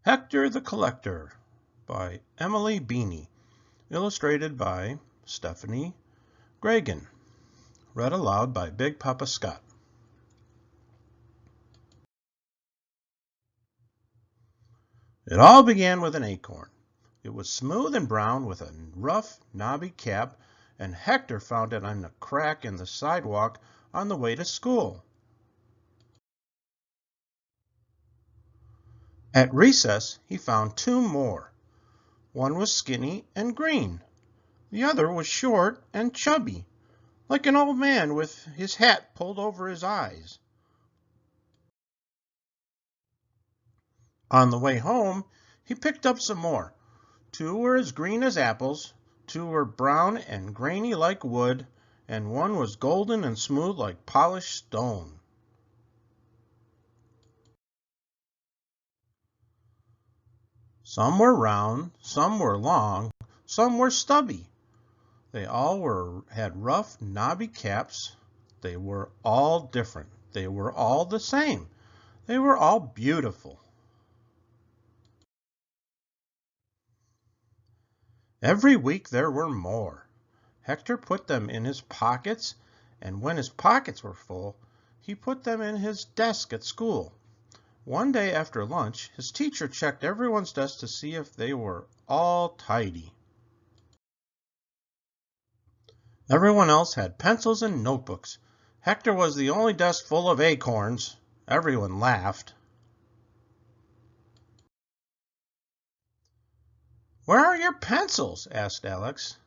Hector the Collector by Emily Reeny, illustrated by Stephanie Gregan, read aloud by Big Papa Scott. It all began with an acorn. It was smooth and brown with a rough, knobby cap, and Hector found it on a crack in the sidewalk on the way to school. At recess, he found two more. One was skinny and green. The other was short and chubby, like an old man with his hat pulled over his eyes. On the way home, he picked up some more. Two were as green as apples, two were brown and grainy like wood, and one was golden and smooth like polished stone. Some were round, some were long, some were stubby. They all had rough, knobby caps. They were all different. They were all the same. They were all beautiful. Every week there were more. Hector put them in his pockets, and when his pockets were full, he put them in his desk at school. One day after lunch, his teacher checked everyone's desk to see if they were all tidy. Everyone else had pencils and notebooks. Hector was the only desk full of acorns. Everyone laughed. "Where are your pencils?" asked Alex.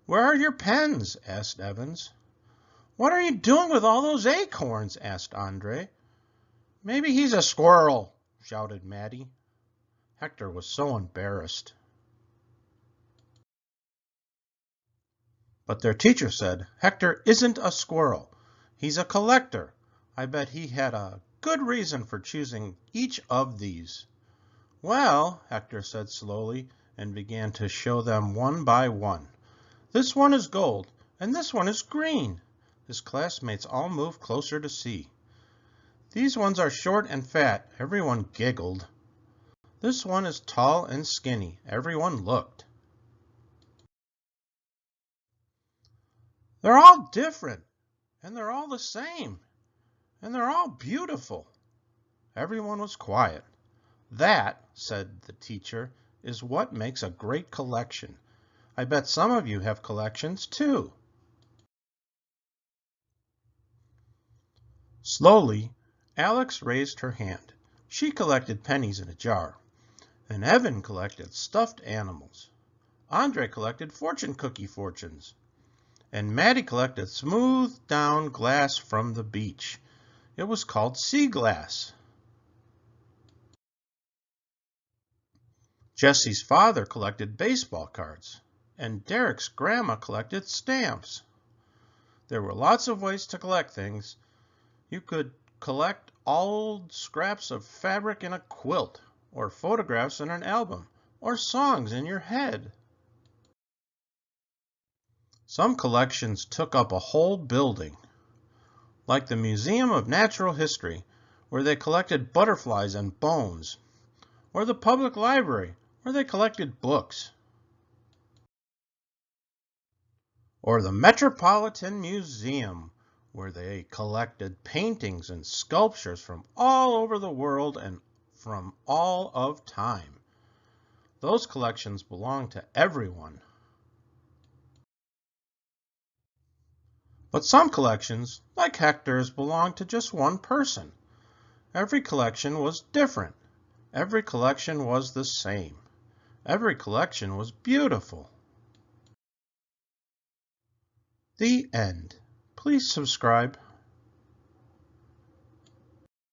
"Where are your pens?" asked Evans. "What are you doing with all those acorns?" asked Andre. "Maybe he's a squirrel," shouted Maddie. Hector was so embarrassed. But their teacher said, "Hector isn't a squirrel. He's a collector. I bet he had a good reason for choosing each of these." "Well," Hector said slowly, and began to show them one by one. "This one is gold, and this one is green." His classmates all moved closer to see. "These ones are short and fat." Everyone giggled. "This one is tall and skinny." Everyone looked. "They're all different, and they're all the same, and they're all beautiful." Everyone was quiet. "That," said the teacher, "is what makes a great collection. I bet some of you have collections too." Slowly, Alex raised her hand. She collected pennies in a jar. And Evan collected stuffed animals. Andre collected fortune cookie fortunes. And Maddie collected smoothed down glass from the beach. It was called sea glass. Jesse's father collected baseball cards. And Derek's grandma collected stamps. There were lots of ways to collect things. You could collect old scraps of fabric in a quilt, or photographs in an album, or songs in your head. Some collections took up a whole building, like the Museum of Natural History, where they collected butterflies and bones, or the public library, where they collected books, or the Metropolitan Museum, where they collected paintings and sculptures from all over the world and from all of time. Those collections belonged to everyone. But some collections, like Hector's, belonged to just one person. Every collection was different. Every collection was the same. Every collection was beautiful. The end. Please subscribe.